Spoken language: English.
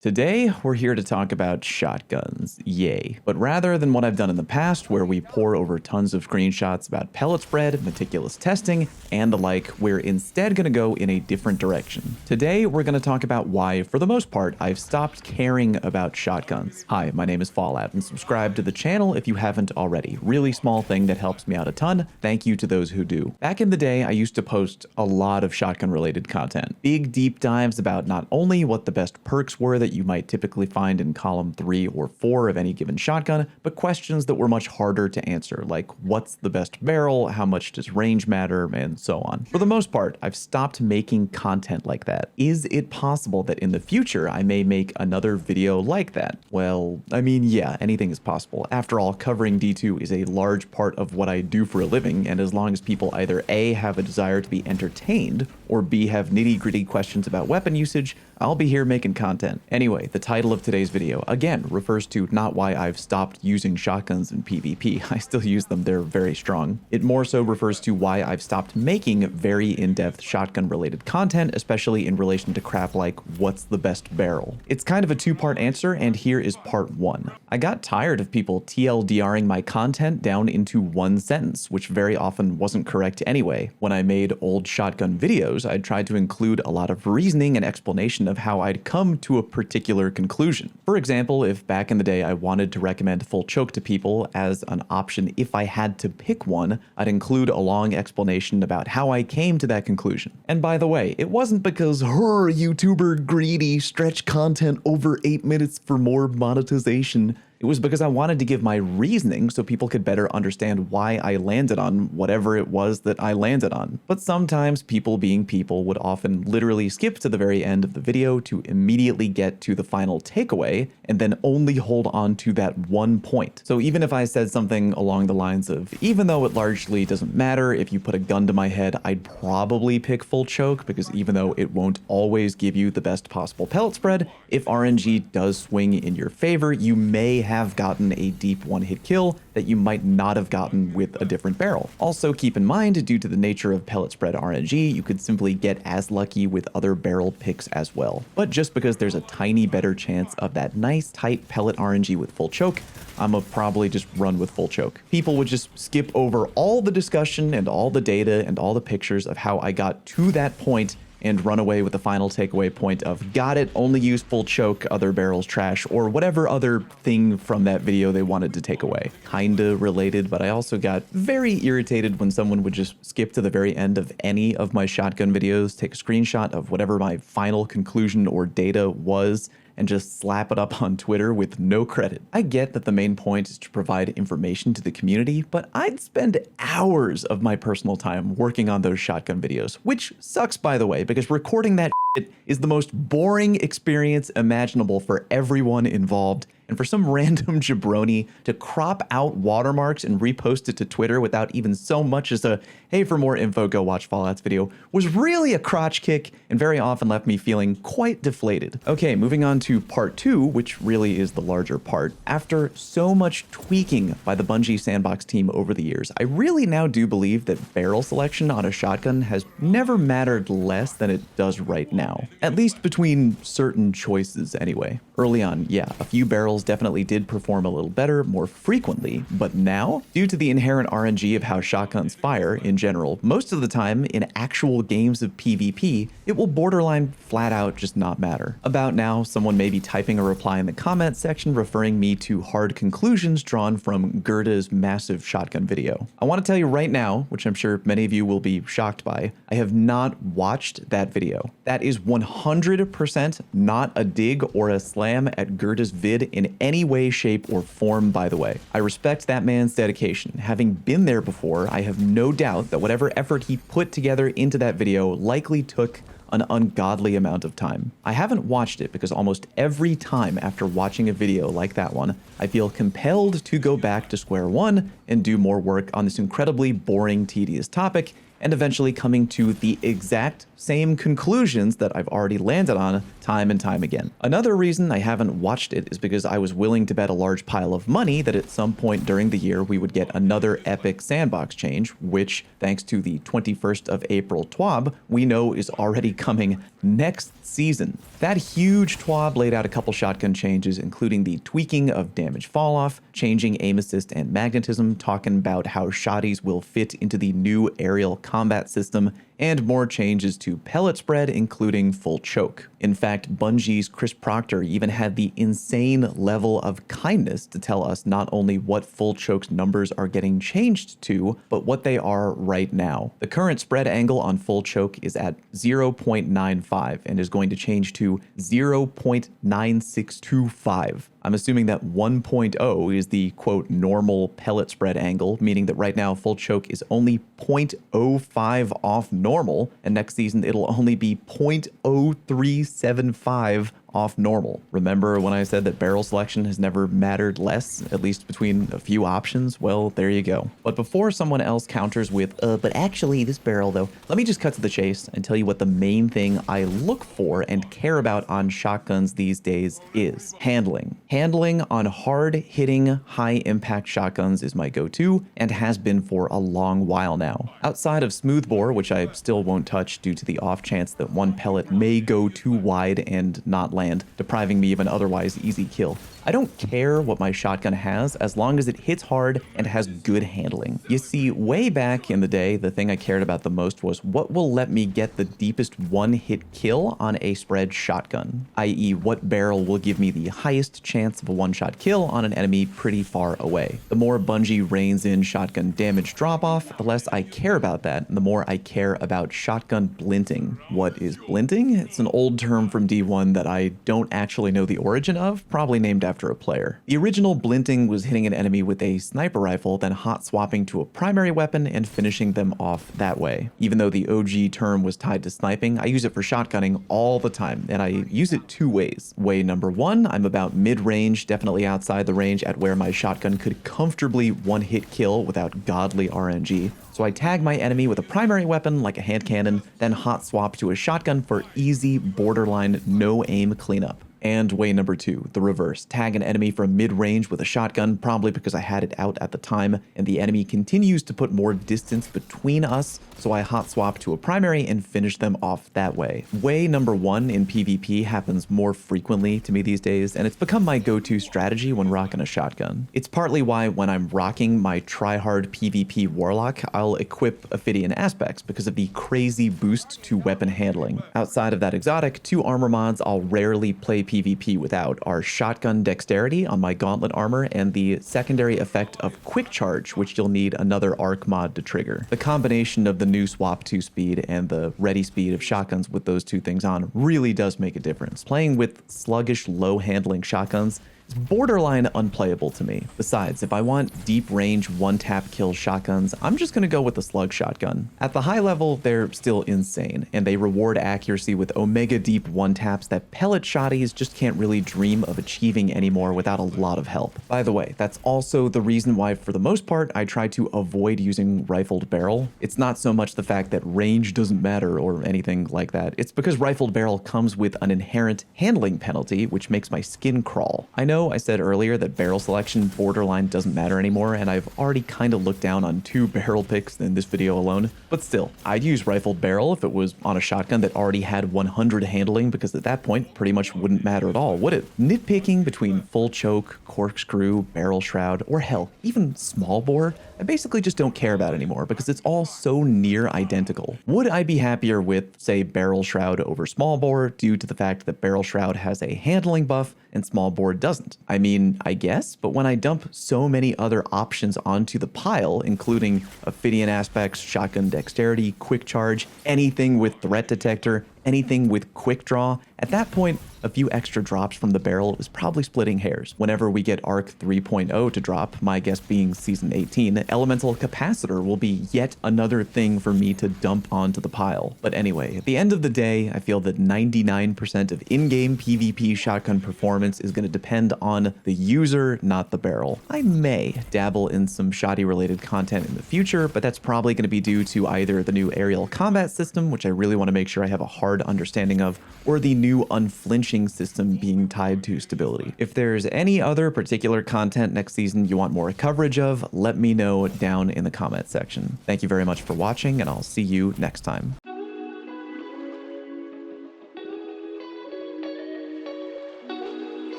Today, we're here to talk about shotguns, yay. But rather than what I've done in the past, where we pour over tons of screenshots about pellet spread, meticulous testing, and the like, we're instead going to go in a different direction. Today, we're going to talk about why, for the most part, I've stopped caring about shotguns. Hi, my name is Fallout, and subscribe to the channel if you haven't already. Really small thing that helps me out a ton. Thank you to those who do. Back in the day, I used to post a lot of shotgun-related content. Big deep dives about not only what the best perks were that you might typically find in column 3 or 4 of any given shotgun, but questions that were much harder to answer, like what's the best barrel, how much does range matter, and so on. For the most part, I've stopped making content like that. Is it possible that in the future I may make another video like that? Well, I mean, yeah, anything is possible. After all, covering D2 is a large part of what I do for a living, and as long as people either A, have a desire to be entertained, or B, have nitty-gritty questions about weapon usage, I'll be here making content. Anyway, the title of today's video, again, refers to not why I've stopped using shotguns in PvP. I still use them, they're very strong. It more so refers to why I've stopped making very in-depth shotgun-related content, especially in relation to crap like, what's the best barrel? It's kind of a two-part answer, and here is part 1. I got tired of people TLDRing my content down into one sentence, which very often wasn't correct anyway. When I made old shotgun videos, I tried to include a lot of reasoning and explanation of how I'd come to a particular conclusion. For example, if back in the day I wanted to recommend full choke to people as an option if I had to pick one, I'd include a long explanation about how I came to that conclusion. And by the way, it wasn't because her YouTuber greedy stretch content over 8 minutes for more monetization. It was because I wanted to give my reasoning so people could better understand why I landed on whatever it was that I landed on. But sometimes people being people would often literally skip to the very end of the video to immediately get to the final takeaway and then only hold on to that one point. So even if I said something along the lines of, even though it largely doesn't matter if you put a gun to my head, I'd probably pick full choke because even though it won't always give you the best possible pellet spread, if RNG does swing in your favor, you may have gotten a deep one-hit kill that you might not have gotten with a different barrel. Also keep in mind, due to the nature of pellet spread RNG, you could simply get as lucky with other barrel picks as well. But just because there's a tiny better chance of that nice tight pellet RNG with full choke, I'ma probably just run with full choke. People would just skip over all the discussion and all the data and all the pictures of how I got to that point and run away with the final takeaway point of got it, only use full choke, other barrels trash, or whatever other thing from that video they wanted to take away. Kinda related, but I also got very irritated when someone would just skip to the very end of any of my shotgun videos, take a screenshot of whatever my final conclusion or data was, and just slap it up on Twitter with no credit. I get that the main point is to provide information to the community, but I'd spend hours of my personal time working on those shotgun videos, which sucks, by the way, because recording that shit is the most boring experience imaginable for everyone involved. And for some random jabroni to crop out watermarks and repost it to Twitter without even so much as a, hey, for more info, go watch Fallout's video, was really a crotch kick and very often left me feeling quite deflated. Okay, moving on to part 2, which really is the larger part. After so much tweaking by the Bungie Sandbox team over the years, I really now do believe that barrel selection on a shotgun has never mattered less than it does right now. At least between certain choices anyway. Early on, yeah, a few barrels definitely did perform a little better more frequently, but now, due to the inherent RNG of how shotguns fire in general, most of the time in actual games of PvP, it will borderline flat out just not matter. About now, someone may be typing a reply in the comments section referring me to hard conclusions drawn from Gerda's massive shotgun video. I want to tell you right now, which I'm sure many of you will be shocked by, I have not watched that video. That is 100% not a dig or a slam at Gerda's vid in any way, shape, or form, by the way. I respect that man's dedication. Having been there before, I have no doubt that whatever effort he put together into that video likely took an ungodly amount of time. I haven't watched it because almost every time after watching a video like that one, I feel compelled to go back to square one and do more work on this incredibly boring, tedious topic, and eventually coming to the exact same conclusions that I've already landed on time and time again. Another reason I haven't watched it is because I was willing to bet a large pile of money that at some point during the year we would get another epic sandbox change, which, thanks to the 21st of April TWAB, we know is already coming next season. That huge TWAB laid out a couple shotgun changes, including the tweaking of damage falloff, changing aim assist and magnetism, talking about how shotties will fit into the new aerial combat system, and more changes to pellet spread, including full choke. In fact, Bungie's Chris Proctor even had the insane level of kindness to tell us not only what full choke's numbers are getting changed to, but what they are right now. The current spread angle on full choke is at 0.95 and is going to change to 0.9625. I'm assuming that 1.0 is the quote normal pellet spread angle, meaning that right now full choke is only 0.05 off normal, and next season it'll only be 0.0375 off normal. Remember when I said that barrel selection has never mattered less, at least between a few options? Well, there you go. But before someone else counters with, but actually this barrel though, let me just cut to the chase and tell you what the main thing I look for and care about on shotguns these days is handling. Handling on hard-hitting, high-impact shotguns is my go-to and has been for a long while now. Outside of smoothbore, which I still won't touch due to the off chance that one pellet may go too wide and not land, depriving me of an otherwise easy kill, I don't care what my shotgun has as long as it hits hard and has good handling. You see, way back in the day, the thing I cared about the most was what will let me get the deepest one-hit kill on a spread shotgun, i.e. what barrel will give me the highest chance of a one-shot kill on an enemy pretty far away. The more Bungie reins in shotgun damage drop-off, the less I care about that, and the more I care about shotgun blinting. What is blinting? It's an old term from D1 that I don't actually know the origin of, probably named after a player. The original blinting was hitting an enemy with a sniper rifle, then hot swapping to a primary weapon and finishing them off that way. Even though the OG term was tied to sniping, I use it for shotgunning all the time, and I use it two ways. Way number one, I'm about mid-range, definitely outside the range at where my shotgun could comfortably one-hit kill without godly RNG. So I tag my enemy with a primary weapon like a hand cannon, then hot swap to a shotgun for easy, borderline, no aim cleanup. And way number two, the reverse. Tag an enemy from mid-range with a shotgun, probably because I had it out at the time, and the enemy continues to put more distance between us, so I hot swap to a primary and finish them off that way. Way number one in PvP happens more frequently to me these days, and it's become my go-to strategy when rocking a shotgun. It's partly why when I'm rocking my try-hard PvP Warlock, I'll equip Ophidian Aspects because of the crazy boost to weapon handling. Outside of that exotic, two armor mods I'll rarely play PvP without are Shotgun Dexterity on my Gauntlet armor and the secondary effect of Quick Charge, which you'll need another arc mod to trigger. The combination of the new swap 2 speed and the ready speed of shotguns with those two things on really does make a difference. Playing with sluggish, low handling shotguns is borderline unplayable to me. Besides, if I want deep range one-tap kill shotguns, I'm just gonna go with the slug shotgun. At the high level, they're still insane, and they reward accuracy with omega deep one-taps that pellet shotties just can't really dream of achieving anymore without a lot of help. By the way, that's also the reason why, for the most part, I try to avoid using rifled barrel. It's not so much the fact that range doesn't matter or anything like that. It's because rifled barrel comes with an inherent handling penalty, which makes my skin crawl. I know I said earlier that barrel selection borderline doesn't matter anymore, and I've already kind of looked down on 2 barrel picks in this video alone, but still, I'd use rifled barrel if it was on a shotgun that already had 100 handling, because at that point, pretty much wouldn't matter at all, would it? Nitpicking between full choke, corkscrew, barrel shroud, or hell, even small bore, I basically just don't care about anymore because it's all so near identical. Would I be happier with, say, barrel shroud over small bore due to the fact that barrel shroud has a handling buff and small bore doesn't? I mean, I guess, but when I dump so many other options onto the pile, including Ophidian Aspects, Shotgun Dexterity, Quick Charge, anything with threat detector, anything with quick draw, at that point, a few extra drops from the barrel is probably splitting hairs. Whenever we get ARC 3.0 to drop, my guess being Season 18, Elemental Capacitor will be yet another thing for me to dump onto the pile. But anyway, at the end of the day, I feel that 99% of in-game PvP shotgun performance is going to depend on the user, not the barrel. I may dabble in some shoddy-related content in the future, but that's probably going to be due to either the new aerial combat system, which I really want to make sure I have a hard understanding of, or the new unflinching system being tied to stability. If there's any other particular content next season you want more coverage of, let me know down in the comment section. Thank you very much for watching, and I'll see you next time.